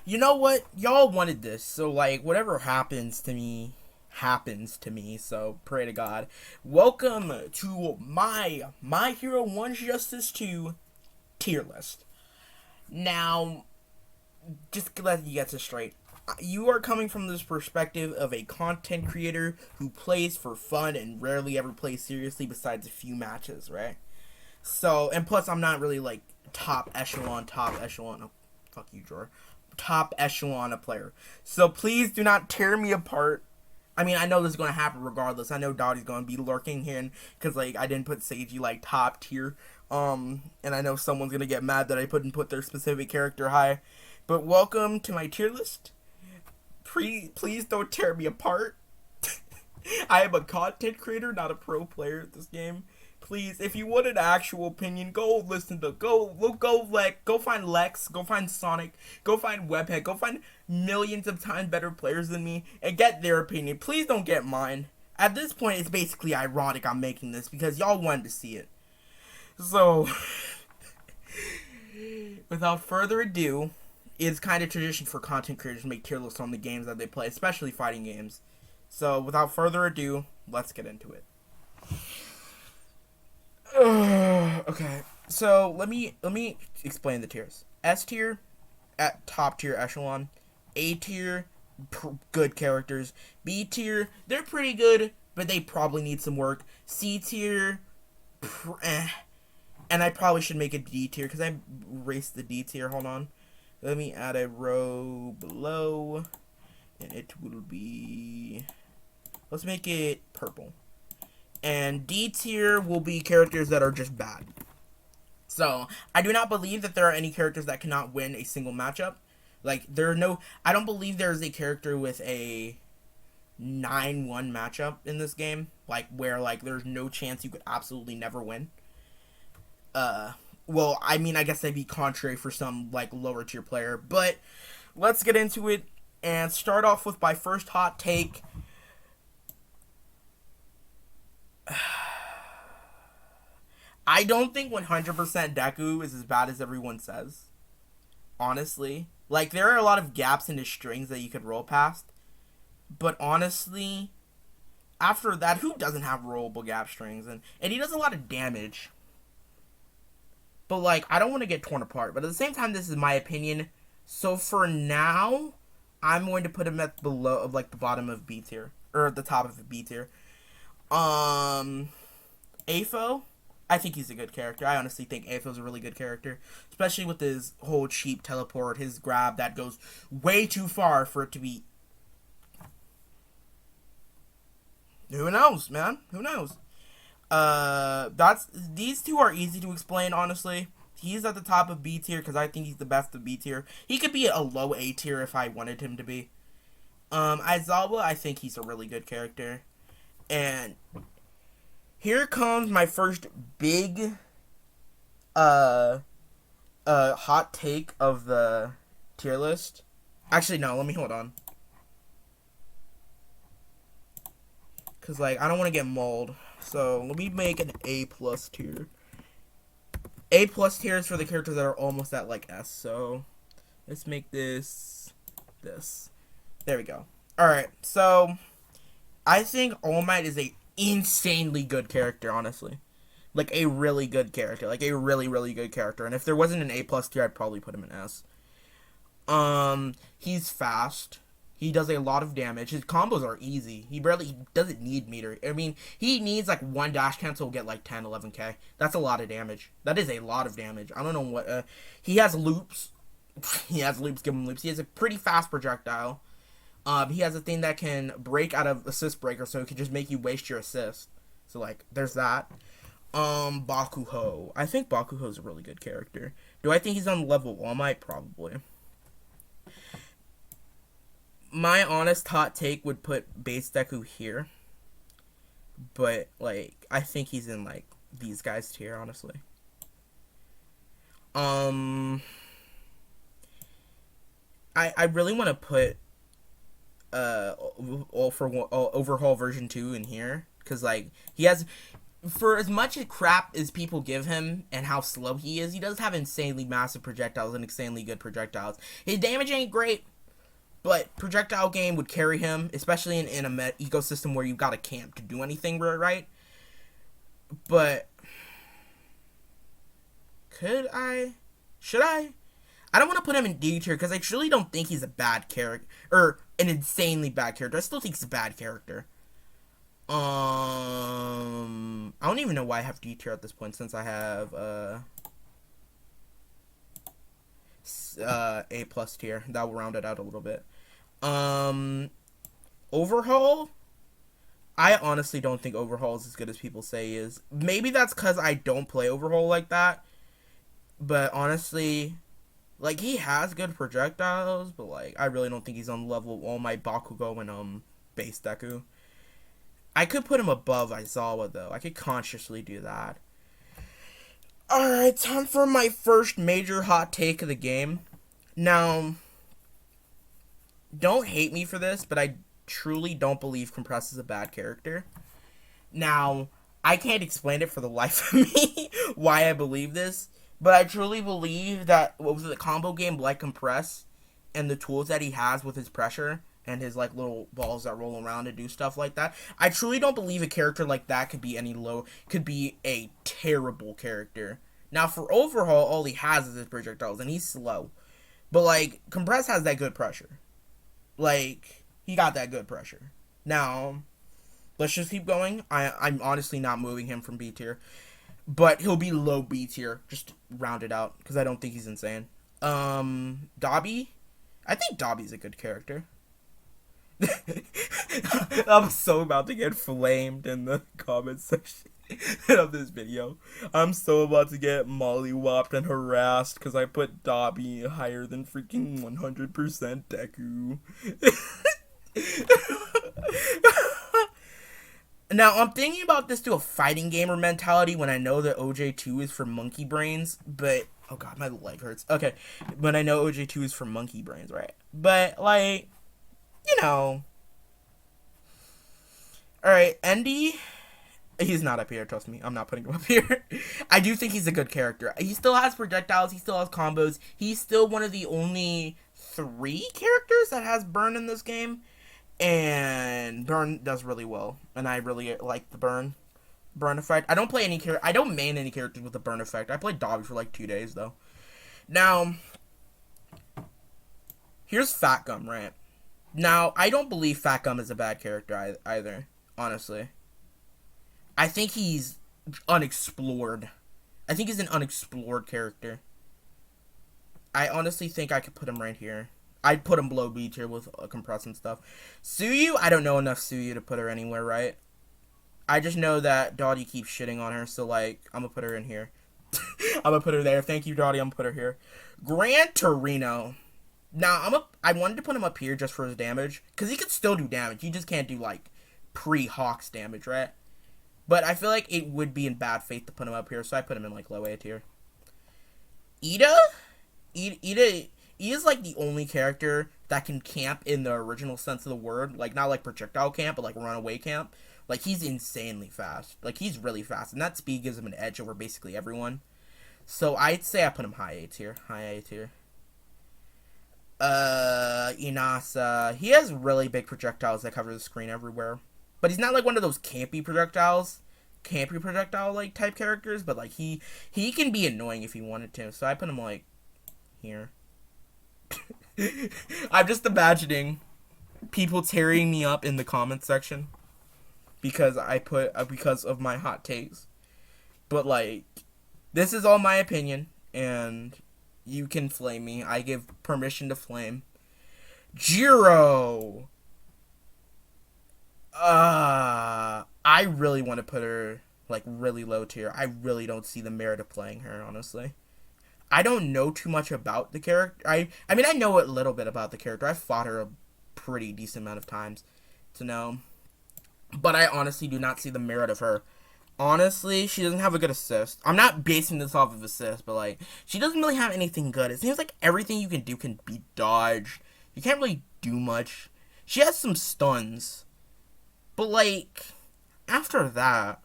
You know what? Y'all wanted this, so like whatever happens to me. So pray to God. Welcome to my Hero One Justice 2 tier list. Now, just to let you get this straight. You are coming from this perspective of a content creator who plays for fun and rarely ever plays seriously besides a few matches, right? So, and plus, I'm not really like top echelon. Oh, fuck you, drawer. Top echelon a player. So please do not tear me apart. I mean, I know this is going to happen regardless. I know Dottie's going to be lurking here because like I didn't put Seiji like top tier. And I know someone's going to get mad that I couldn't put their specific character high. But welcome to my tier list. Please don't tear me apart. I am a content creator, not a pro player at this game. Please, if you want an actual opinion, go find Lex, go find Sonic, go find Webhead, go find millions of times better players than me and get their opinion. Please don't get mine. At this point, it's basically ironic I'm making this because y'all wanted to see it. So, without further ado, it's kind of tradition for content creators to make tier lists on the games that they play, especially fighting games. So, without further ado, let's get into it. Okay, so let me explain the tiers. S tier, at top tier echelon. A tier, good characters. B tier, they're pretty good, but they probably need some work. C tier, and I probably should make a D tier because I erased the D tier. Hold on, let me add a row below, and it will be. Let's make it purple. And D tier will be characters that are just bad. So, I do not believe that there are any characters that cannot win a single matchup. Like, I don't believe there's a character with a 9-1 matchup in this game. Like, where, like, there's no chance you could absolutely never win. Well, I mean, I guess that'd be contrary for some, like, lower tier player. But, let's get into it and start off with my first hot take. I don't think 100% Deku is as bad as everyone says. Honestly. Like, there are a lot of gaps in his strings that you could roll past. But honestly, after that, who doesn't have rollable gap strings? And he does a lot of damage. But, like, I don't want to get torn apart. But at the same time, this is my opinion. So for now, I'm going to put him at below, of like, the bottom of B tier. Or at the top of B tier. Afo, I think he's a good character. I honestly think Afo's a really good character, especially with his whole cheap teleport, his grab that goes way too far for it to be. Who knows, man? Who knows? That's these two are easy to explain. Honestly, he's at the top of B tier because I think he's the best of B tier. He could be a low A tier if I wanted him to be. Aizawa, I think he's a really good character, and here comes my first big hot take of the tier list. Actually, no, let me hold on. Cause like I don't want to get mauled. So let me make an A plus tier. A plus tier is for the characters that are almost at like S. So let's make this. There we go. Alright, so I think All Might is a insanely good character, honestly. Like a really good character. Like a really, really good character. And if there wasn't an A plus tier, I'd probably put him in S. He's fast. He does a lot of damage. His combos are easy. He doesn't need meter. I mean, he needs like one dash cancel to get like 10, 11k. That's a lot of damage. That is a lot of damage. I don't know what, he has loops. He has loops, give him loops. He has a pretty fast projectile. He has a thing that can break out of assist breaker, so it can just make you waste your assist. So like, there's that. Bakuho. I think Bakuho's a really good character. Do I think he's on level 1? Might probably. My honest hot take would put base Deku here. But like, I think he's in like these guys tier, honestly. I really want to put overhaul version 2 in here because like he has for as much crap as people give him and how slow he is, he does have insanely massive projectiles and insanely good projectiles. His damage ain't great, but projectile game would carry him, especially in a ecosystem where you've got a camp to do anything right. But should I? I don't want to put him in D tier because I truly don't think he's a bad character or an insanely bad character. I still think he's a bad character. I don't even know why I have D tier at this point since I have A plus tier. That will round it out a little bit. Overhaul. I honestly don't think Overhaul is as good as people say he is. Maybe that's because I don't play Overhaul like that. But honestly, like, he has good projectiles, but like, I really don't think he's on the level of all my Bakugo and base Deku. I could put him above Aizawa, though. I could consciously do that. Alright, time for my first major hot take of the game. Now, don't hate me for this, but I truly don't believe Compress is a bad character. Now, I can't explain it for the life of me why I believe this, but I truly believe that what was it, the combo game like Compress and the tools that he has with his pressure and his like little balls that roll around and do stuff like that. I truly don't believe a character like that could be a terrible character. Now for Overhaul, all he has is his projectiles and he's slow. But like Compress has that good pressure. Like he got that good pressure. Now, let's just keep going. I'm honestly not moving him from B tier. But he'll be low B tier, just to round it out, because I don't think he's insane. Dobby? I think Dobby's a good character. I'm so about to get flamed in the comment section of this video. I'm so about to get mollywopped and harassed because I put Dobby higher than freaking 100% Deku. Now, I'm thinking about this to a fighting gamer mentality when I know that OJ2 is for monkey brains, but... Oh god, my leg hurts. Okay, when I know OJ2 is for monkey brains, right? But, like... You know. Alright, Endy. He's not up here, trust me. I'm not putting him up here. I do think he's a good character. He still has projectiles. He still has combos. He's still one of the only 3 characters that has burn in this game. And burn does really well. And I really like the burn effect. I don't play any character. I don't main any characters with the burn effect. I played Dobby for like 2 days, though. Now, here's Fat Gum, right? Now, I don't believe Fat Gum is a bad character either, honestly. I think he's unexplored. I think he's an unexplored character. I honestly think I could put him right here. I'd put him below B tier with Compress and stuff. Suyu, I don't know enough Suyu to put her anywhere, right? I just know that Dottie keeps shitting on her, so, like, I'm gonna put her in here. I'm gonna put her there. Thank you, Dottie. I'm gonna put her here. Gran Torino. Now, I wanted to put him up here just for his damage, because he could still do damage. He just can't do, like, pre-Hawks damage, right? But I feel like it would be in bad faith to put him up here, so I put him in, like, low A tier. Ida is, like, the only character that can camp in the original sense of the word. Like, not, like, projectile camp, but, like, runaway camp. Like, he's insanely fast. Like, he's really fast, and that speed gives him an edge over basically everyone. So, I'd say I put him high A tier. High A tier. Inasa. He has really big projectiles that cover the screen everywhere. But he's not like one of those campy projectile like type characters, but like he can be annoying if he wanted to. So I put him like here. I'm just imagining people tearing me up in the comment section because because of my hot takes. But like this is all my opinion and you can flame me. I give permission to flame. Jiro. I really want to put her, like, really low tier. I really don't see the merit of playing her, honestly. I don't know too much about the character. I mean, I know a little bit about the character. I've fought her a pretty decent amount of times to know. But I honestly do not see the merit of her. Honestly, she doesn't have a good assist. I'm not basing this off of assist, but, like, she doesn't really have anything good. It seems like everything you can do can be dodged. You can't really do much. She has some stuns. But, like, after that,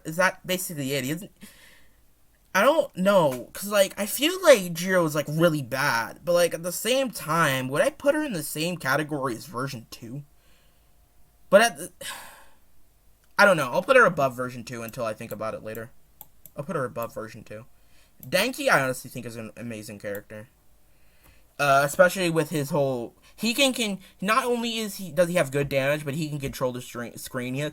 Is that basically it? He isn't. I don't know, cause like I feel like Jiro is like really bad, but like at the same time, would I put her in the same category as version 2? But I don't know. I'll put her above version 2 until I think about it later. I'll put her above version 2. Denki, I honestly think is an amazing character. Especially with his whole, he can not only does he have good damage, but he can control the screen.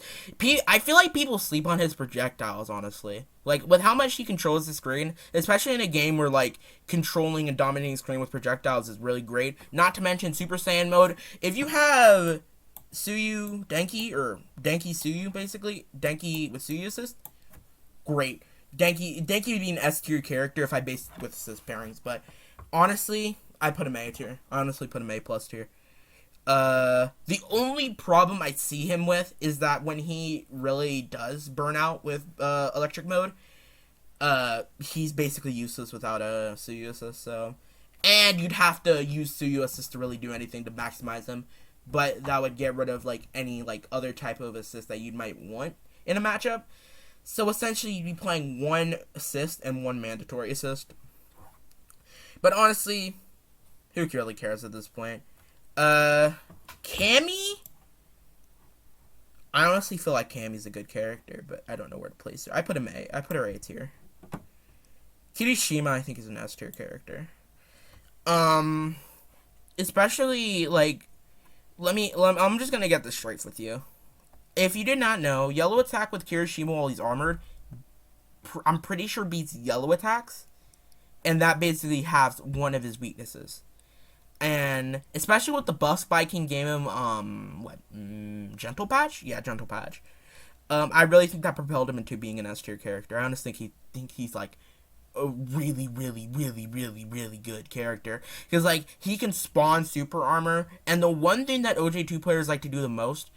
I feel like people sleep on his projectiles, honestly. Like with how much he controls the screen, especially in a game where like controlling and dominating screen with projectiles is really great. Not to mention Super Saiyan mode. If you have Suyu Denki, or Denki Suyu, basically Denki with Suyu assist, great. Denki would be an S tier character if I based it with assist pairings, but honestly, I put him A tier. I honestly put him A plus tier. The only problem I see him with is that when he really does burn out with electric mode, he's basically useless without a Suyu assist. So, and you'd have to use Suyu assist to really do anything to maximize him, but that would get rid of like any like other type of assist that you might want in a matchup. So essentially, you'd be playing one assist and one mandatory assist. But honestly, who really cares at this point? Cammy? I honestly feel like Cammy's a good character, but I don't know where to place her. I put him A. I put her A tier. Kirishima, I think, is an S tier character. Especially, like, I'm just gonna get this straight with you. If you did not know, yellow attack with Kirishima while he's armored, I'm pretty sure beats yellow attacks, and that basically halves one of his weaknesses. And especially with the buff spike he gave him, Gentle Patch? Yeah, Gentle Patch. I really think that propelled him into being an S tier character. I honestly think he's like a really, really, really, really, really good character. Because like he can spawn super armor, and the one thing that OJ2 players like to do the most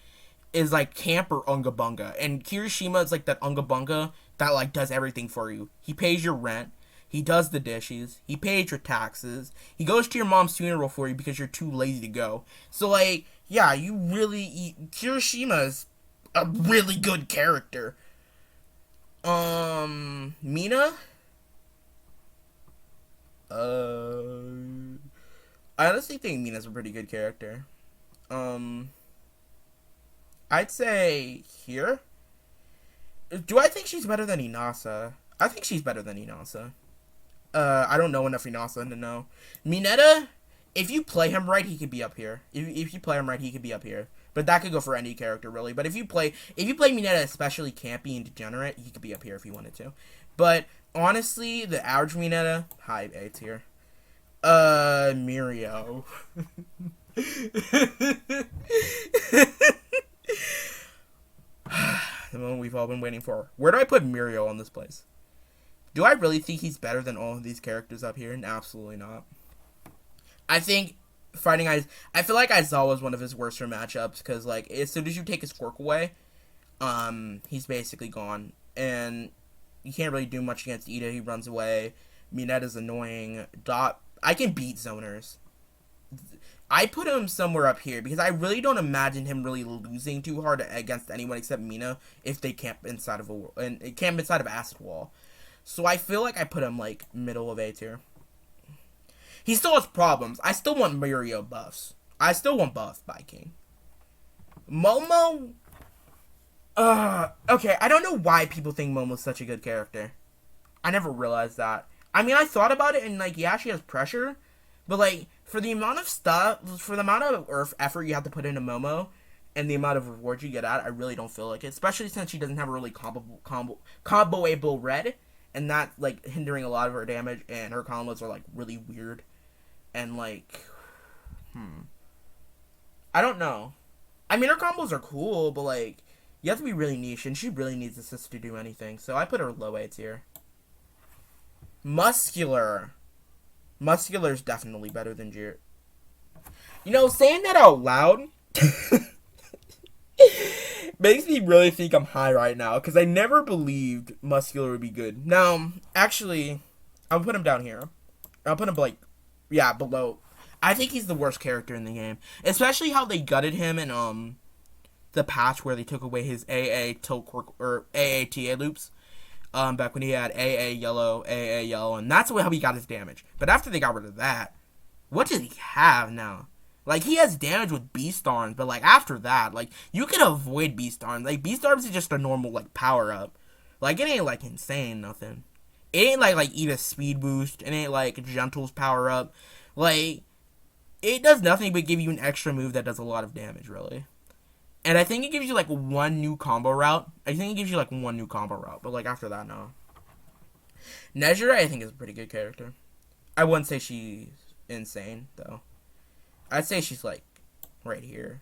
is like camp or Unga Bunga. And Kirishima is like that Unga Bunga that like does everything for you. He pays your rent. He does the dishes. He pays your taxes. He goes to your mom's funeral for you because you're too lazy to go. So, like, yeah, Kirishima is a really good character. Mina? I honestly think Mina's a pretty good character. I'd say here. Do I think she's better than Inasa? I think she's better than Inasa. I don't know enough Inasa to know. Mineta, if you play him right, he could be up here. If you play him right, he could be up here. But that could go for any character, really. But if you play Mineta especially campy and degenerate, he could be up here if you wanted to. But honestly, the average Mineta, high A tier. Mirio. The moment we've all been waiting for. Where do I put Mirio on this place? Do I really think he's better than all of these characters up here? Absolutely not. I think fighting I feel like Aizawa was one of his worst matchups because like as soon as you take his quirk away, he's basically gone, and you can't really do much against Ida. He runs away. Mineta's annoying. Dot. I can beat zoners. I put him somewhere up here because I really don't imagine him really losing too hard against anyone except Mina if they camp inside of Acid Wall. So I feel like I put him like middle of A tier. He still has problems. I still want Mirio buffs. I still want buff by King. Momo. Okay, I don't know why people think Momo's such a good character. I never realized that. I mean, I thought about it and like, yeah, she has pressure, but like for the amount of effort you have to put into Momo, and the amount of reward you get out, I really don't feel like it. Especially since she doesn't have a really comboable red, and that like hindering a lot of her damage, and her combos are like really weird, and like, I don't know. I mean, her combos are cool, but like, you have to be really niche, and she really needs assist to do anything. So I put her low A tier. Muscular's definitely better than Jirt. You know, saying that out loud makes me really think I'm high right now, because I never believed Muscular would be good. Now, actually, I'll put him down here. I'll put him, like, yeah, below. I think he's the worst character in the game. Especially how they gutted him in, the patch where they took away his AA tilt quirk or AATA loops. Back when he had AA yellow, and that's how he got his damage. But after they got rid of that, what does he have now? Like, he has damage with Beast Arms, but, like, after that, like, you can avoid Beast Arms. Like, Beast Arms is just a normal, like, power-up. Like, it ain't, like, insane, nothing. It ain't, like, eat a speed boost. It ain't, like, Gentle's power-up. Like, it does nothing but give you an extra move that does a lot of damage, really. And I think it gives you, like, one new combo route. But, like, after that, no. Nejire, I think, is a pretty good character. I wouldn't say she's insane, though. I'd say she's, like, right here.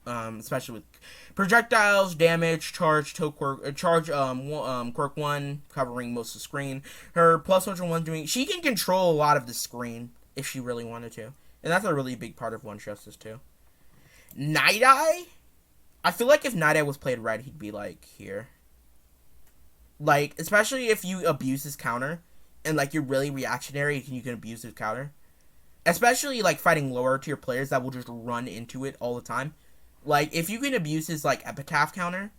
Especially with projectiles, damage, charge, quirk 1, covering most of the screen. Her plus ultra 1 doing... She can control a lot of the screen if she really wanted to. And that's a really big part of One Justice, too. Night Eye? I feel like if Night Eye was played right, he'd be, like, here. Like, especially if you abuse his counter, and, like, you're really reactionary, and you can abuse his counter. Especially, like, fighting lower tier players that will just run into it all the time. Like, if you can abuse his, like, Epitaph counter,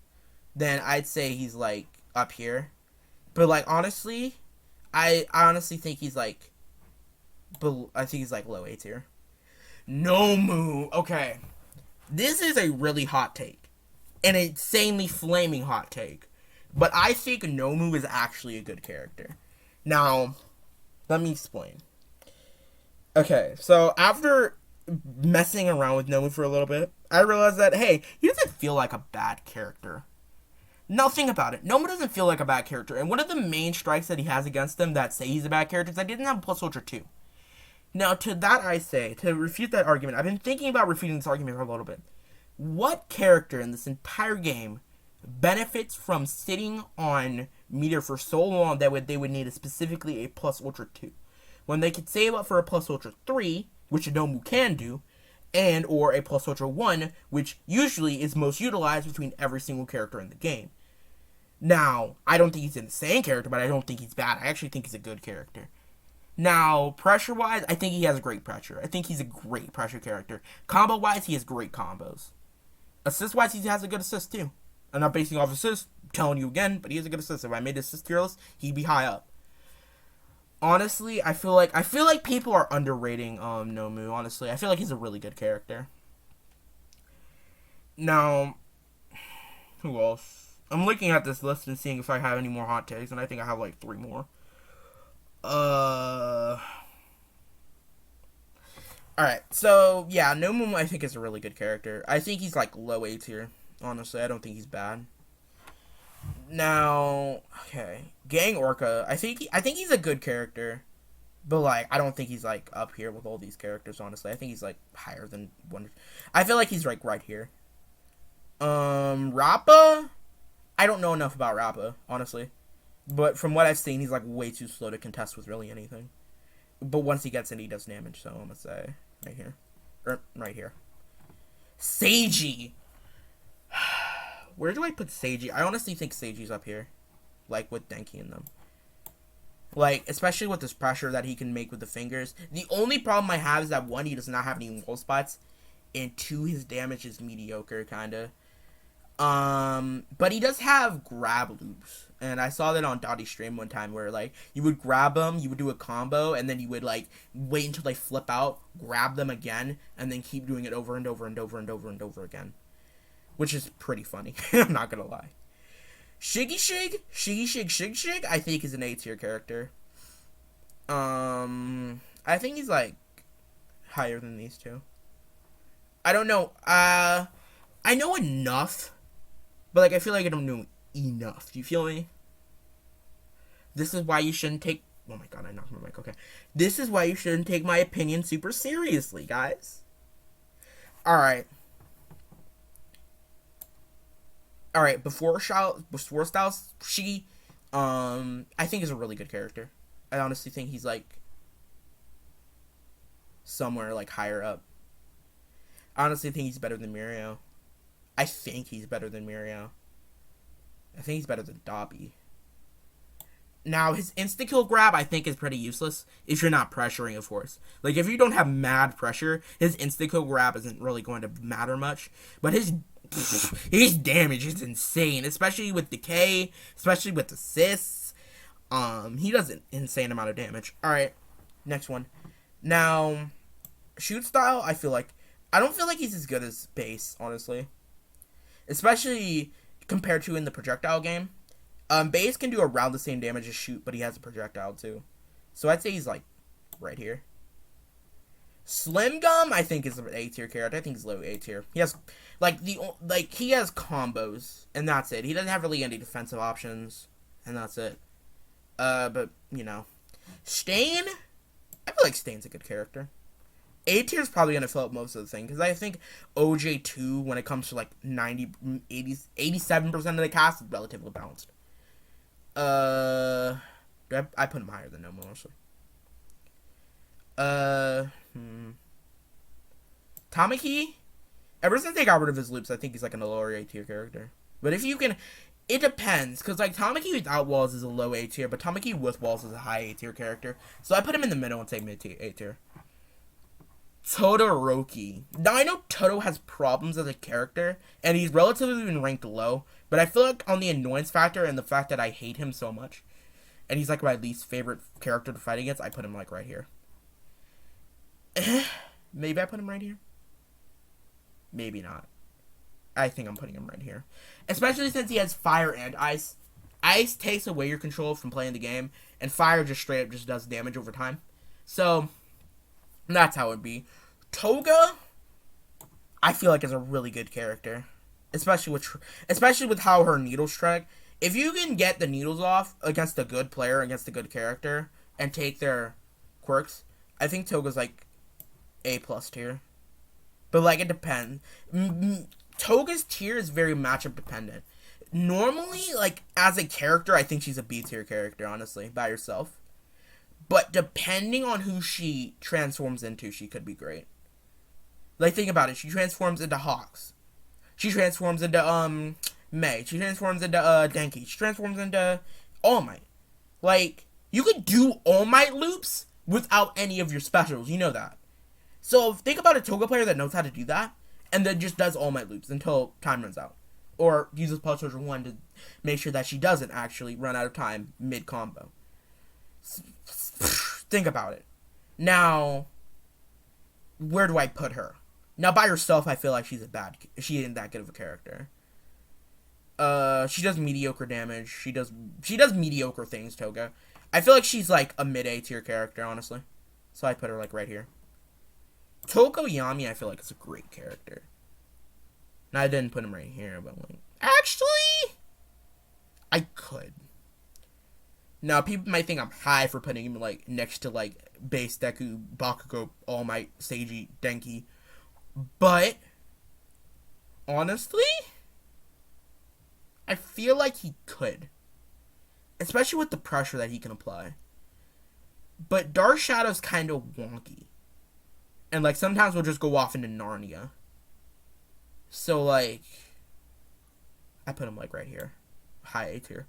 then I'd say he's, like, up here. But, like, honestly, I honestly think he's, like, low A tier. Nomu. Okay. This is a really hot take. An insanely flaming hot take. But I think Nomu is actually a good character. Now, let me explain. Okay, so after messing around with Nomu for a little bit, I realized that, hey, he doesn't feel like a bad character. Now, think about it. Nomu doesn't feel like a bad character. And one of the main strikes that he has against him that say he's a bad character is that he didn't have plus ultra 2. Now, to that I say, to refute that argument, I've been thinking about refuting this argument for a little bit. What character in this entire game benefits from sitting on meter for so long that they would need specifically a plus ultra 2? When they could save up for a plus ultra 3, which a Nomu can do, and or a plus ultra 1, which usually is most utilized between every single character in the game. Now, I don't think he's an insane character, but I don't think he's bad. I actually think he's a good character. Now, pressure-wise, I think he has great pressure. I think he's a great pressure character. Combo-wise, he has great combos. Assist-wise, he has a good assist, too. I'm not basing off assists, telling you again, but he has a good assist. If I made assist tier list, he'd be high up. Honestly, I feel like people are underrating Nomu, honestly. I feel like he's a really good character. Now, who else? I'm looking at this list and seeing if I have any more hot takes, and I think I have like 3 more. Alright, so, yeah, Nomu I think is a really good character. I think he's, like, low A tier, honestly. I don't think he's bad. Now, okay, Gang Orca, I think he's a good character, but, like, I don't think he's, like, up here with all these characters, honestly. I think he's, like, higher than one. I feel like he's, like, right here. Rappa? I don't know enough about Rappa, honestly. But from what I've seen, he's, like, way too slow to contest with really anything. But once he gets in, he does damage, so I'm gonna say right here. Right here. Seiji! Where do I put Seiji? I honestly think Seiji's up here. Like, with Denki in them. Like, especially with this pressure that he can make with the fingers. The only problem I have is that, 1, he does not have any wall spots. And 2, his damage is mediocre, kinda. But he does have grab loops. And I saw that on Dottie's stream one time where, like, you would grab them, you would do a combo, and then you would, like, wait until they flip out, grab them again, and then keep doing it over and over and over and over and over again. Which is pretty funny. I'm not gonna lie. Shiggy Shig, I think is an A tier character. I think he's, like, higher than these two. I don't know. I know enough, but, like, I feel like I don't know enough. Do you feel me? This is why you shouldn't take... Oh my god, I knocked my mic. Okay. This is why you shouldn't take my opinion super seriously, guys. Alright. Alright, before Styles, Shiggy, I think is a really good character. I honestly think he's, like, somewhere, like, higher up. I honestly think he's better than Mirio. I think he's better than Mirio. I think he's better than Dobby. Now, his insta-kill grab, I think, is pretty useless if you're not pressuring, of course. Like, if you don't have mad pressure, his insta-kill grab isn't really going to matter much. But his his damage is insane, especially with decay, especially with assists. He does an insane amount of damage. All right, next one. Now, shoot style. I don't feel like he's as good as base, honestly, especially compared to in the projectile game. Base can do around the same damage as shoot, but he has a projectile too. So I'd say he's like right here. Slim Gum, I think, is an A tier character. I think he's low A tier. He has he has combos, and that's it. He doesn't have really any defensive options, and that's it. But you know, Stain, I feel like Stain's a good character. A tier is probably gonna fill up most of the thing because I think OJ2, when it comes to like 87% of the cast, is relatively balanced. I put him higher than Nomo, honestly. Tamaki, ever since they got rid of his loops, I think he's like an lower A tier character. But if you can, it depends, because like Tamaki without walls is a low A tier, but Tamaki with walls is a high A tier character. So I put him in the middle and say mid A tier. Todoroki. Now I know Toto has problems as a character, and he's relatively been ranked low, but I feel like on the annoyance factor and the fact that I hate him so much, and he's like my least favorite character to fight against, I put him like right here. Maybe I put him right here. Maybe not. I think I'm putting him right here. Especially since he has fire and ice. Ice takes away your control from playing the game, and fire just straight up just does damage over time. So, that's how it would be. Toga, I feel like is a really good character. Especially with how her needles strike. If you can get the needles off against a good player, against a good character, and take their quirks, I think Toga's like A+ tier. But like it depends. Toga's tier is very matchup dependent. Normally, like as a character, I think she's a B tier character, honestly, by herself. But depending on who she transforms into, she could be great. Like think about it, she transforms into Hawks. She transforms into Mei. She transforms into Denki. She transforms into All Might. Like you could do All Might loops without any of your specials. You know that. So think about a Toga player that knows how to do that, and then just does All Might loops until time runs out. Or uses Pulse Charger 1 to make sure that she doesn't actually run out of time mid-combo. Think about it. Now, where do I put her? Now, by herself, I feel like she isn't that good of a character. She does mediocre damage. She does mediocre things, Toga. I feel like she's like a mid-A tier character, honestly. So I put her like right here. Tokoyami, I feel like it's a great character. Now I didn't put him right here, but like actually, I could. Now people might think I'm high for putting him like next to like Base Deku, Bakugo, All Might, Seiji, Denki, but honestly, I feel like he could, especially with the pressure that he can apply. But Dark Shadow's kind of wonky. And, like, sometimes we'll just go off into Narnia. So, like, I put him, like, right here. High A tier.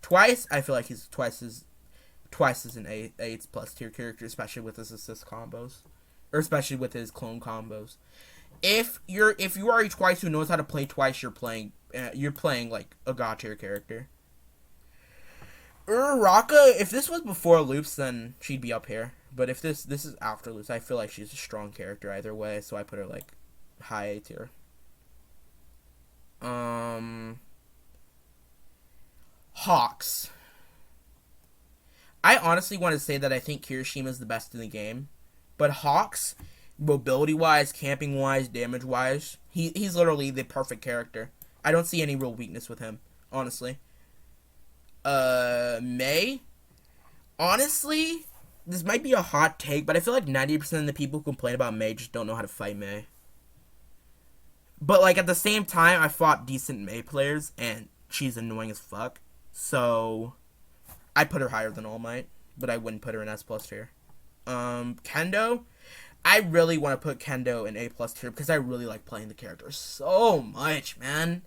Twice, I feel like he's twice as an A+ tier character, especially with his assist combos. Or especially with his clone combos. If you are a Twice who knows how to play Twice, you're playing, like, a God tier character. Uraraka, if this was before loops, then she'd be up here. But if this is after loops, I feel like she's a strong character either way, so I put her like high A tier. Hawks. I honestly want to say that I think Kirishima is the best in the game, but Hawks, mobility wise, camping wise, damage wise, he's literally the perfect character. I don't see any real weakness with him, honestly. Mei, honestly, this might be a hot take, but I feel like 90% of the people who complain about Mei just don't know how to fight Mei. But, like, at the same time, I fought decent Mei players, and she's annoying as fuck. So, I put her higher than All Might, but I wouldn't put her in S+ tier. Kendo, I really want to put Kendo in A+ tier, because I really like playing the character so much, man.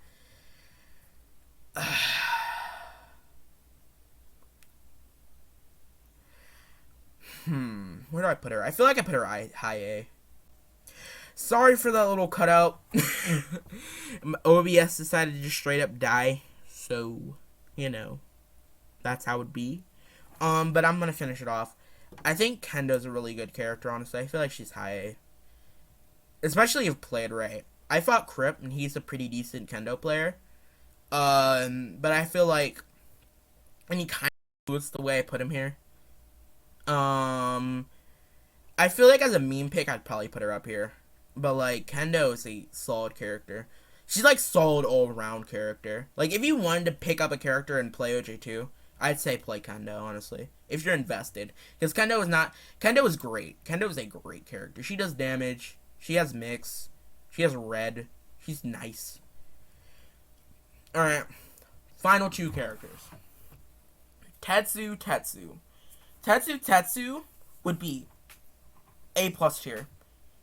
Where do I put her? I feel like I put her high A. Sorry for that little cutout. OBS decided to just straight up die. So, that's how it be. But I'm gonna finish it off. I think Kendo's a really good character, honestly. I feel like she's high A. Especially if played right. I fought Crip, and he's a pretty decent Kendo player. But I feel like, and he kind of was the way I put him here. I feel like as a meme pick, I'd probably put her up here. But, like, Kendo is a solid character. She's, like, solid all-around character. Like, if you wanted to pick up a character and play OJ2, I'd say play Kendo, honestly. If you're invested. Because Kendo is great. Kendo is a great character. She does damage. She has mix. She has red. She's nice. Alright. Final two characters. Tetsu. Tetsu would be A+ tier.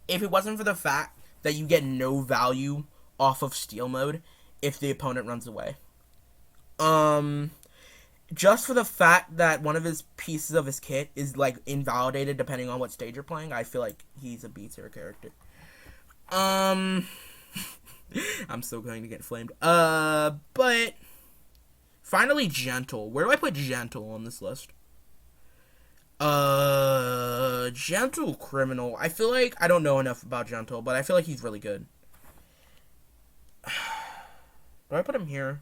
If it wasn't for the fact that you get no value off of steal mode if the opponent runs away. Just for the fact that one of his pieces of his kit is, like, invalidated depending on what stage you're playing, I feel like he's a B tier character. I'm still going to get flamed. But finally, Gentle. Where do I put Gentle on this list? Gentle Criminal. I feel like I don't know enough about Gentle, but I feel like he's really good. Do I put him here?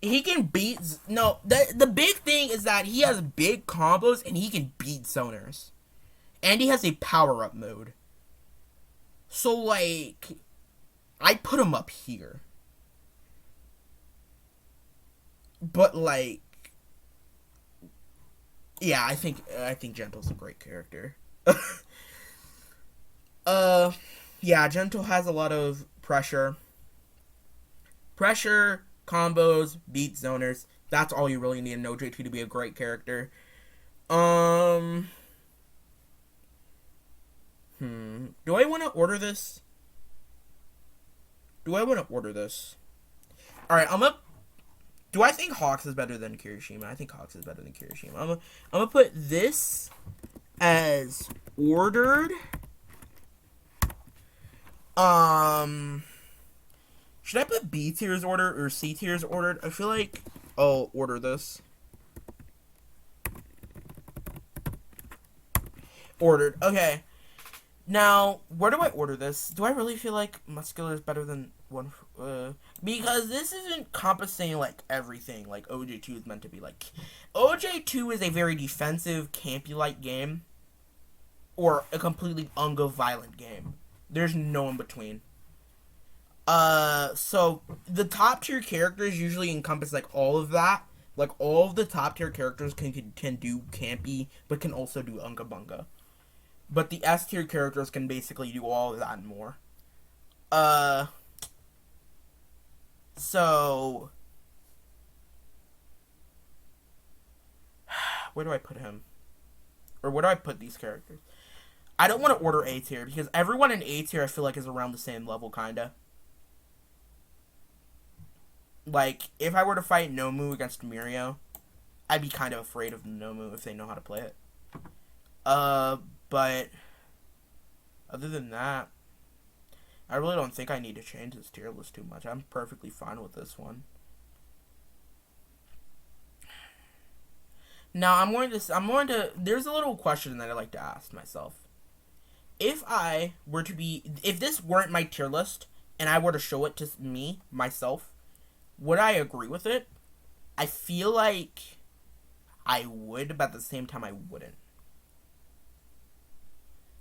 He can beat... No, the big thing is that he has big combos and he can beat zoners. And he has a power-up mode. So, like, I put him up here. But, like, yeah, I think Gentle's a great character. Yeah, Gentle has a lot of pressure. Pressure, combos, beat zoners. That's all you really need in OJ2 to be a great character. Do I want to order this? Alright, do I think Hawks is better than Kirishima? I think Hawks is better than Kirishima. I'm gonna put this as ordered. Should I put B tiers ordered or C tiers ordered? I feel like I'll order this. Ordered. Okay. Now, where do I order this? Do I really feel like Muscular is better than one? Because this isn't encompassing, like, everything like OJ2 is meant to be. Like, OJ2 is a very defensive, campy-like game. Or a completely ungo-violent game. There's no in between. So, the top-tier characters usually encompass, like, all of that. Like, all of the top-tier characters can do campy, but can also do unga-bunga. But the S-tier characters can basically do all of that and more. So, where do I put him? Or where do I put these characters? I don't want to order A tier, because everyone in A tier I feel like is around the same level, kinda. Like, if I were to fight Nomu against Mirio, I'd be kind of afraid of Nomu if they know how to play it. But other than that, I really don't think I need to change this tier list too much. I'm perfectly fine with this one. Now, I'm going to, there's a little question that I like to ask myself. If this weren't my tier list, and I were to show it to myself, would I agree with it? I feel like I would, but at the same time I wouldn't.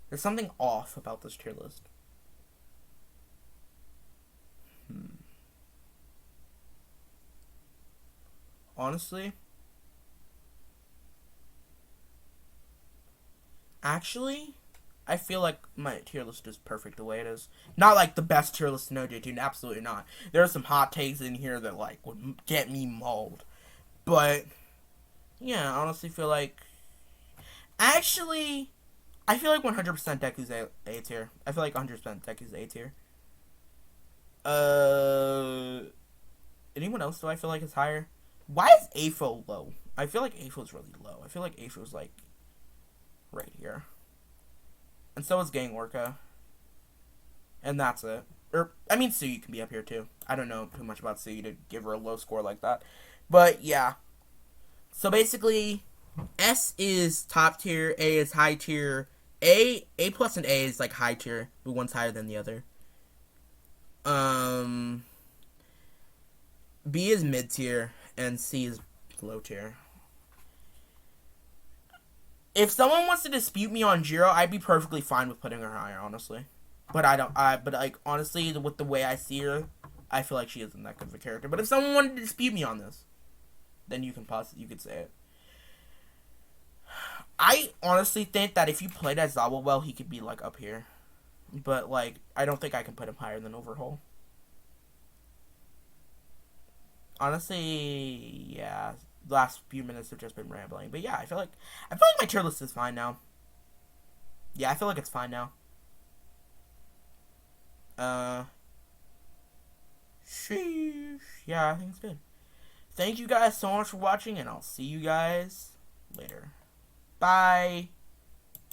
There's something off about this tier list. Honestly, actually, I feel like my tier list is perfect the way it is. Not like the best tier list in OJ2, absolutely not. There are some hot takes in here that, like, would get me mauled. But, yeah, I honestly feel like... Actually, I feel like 100% Deku's A tier. I feel like 100% Deku's A tier. Anyone else do I feel like is higher? Why is AFO low? I feel like AFO's really low. I feel like AFO's, like, right here. And so is Gang Orca. and that's it. Or I mean, Suyu can be up here too. I don't know too much about Suyu to give her a low score like that, but yeah. So basically, S is top tier, A is high tier. A plus and A is like high tier, but one's higher than the other. Um, B is mid tier, and C is low tier. If someone wants to dispute me on Jiro, I'd be perfectly fine with putting her higher, honestly. But I don't. But like honestly, with the way I see her, I feel like she isn't that good of a character. But if someone wanted to dispute me on this, then you could say it. I honestly think that if you played as Zawa well, he could be like up here. But like, I don't think I can put him higher than Overhaul. Honestly, yeah. The last few minutes have just been rambling, but yeah, I feel like my tier list is fine now. Yeah, I feel like it's fine now. Uh, sheesh. Yeah, I think it's good. Thank you guys so much for watching, and I'll see you guys later. Bye.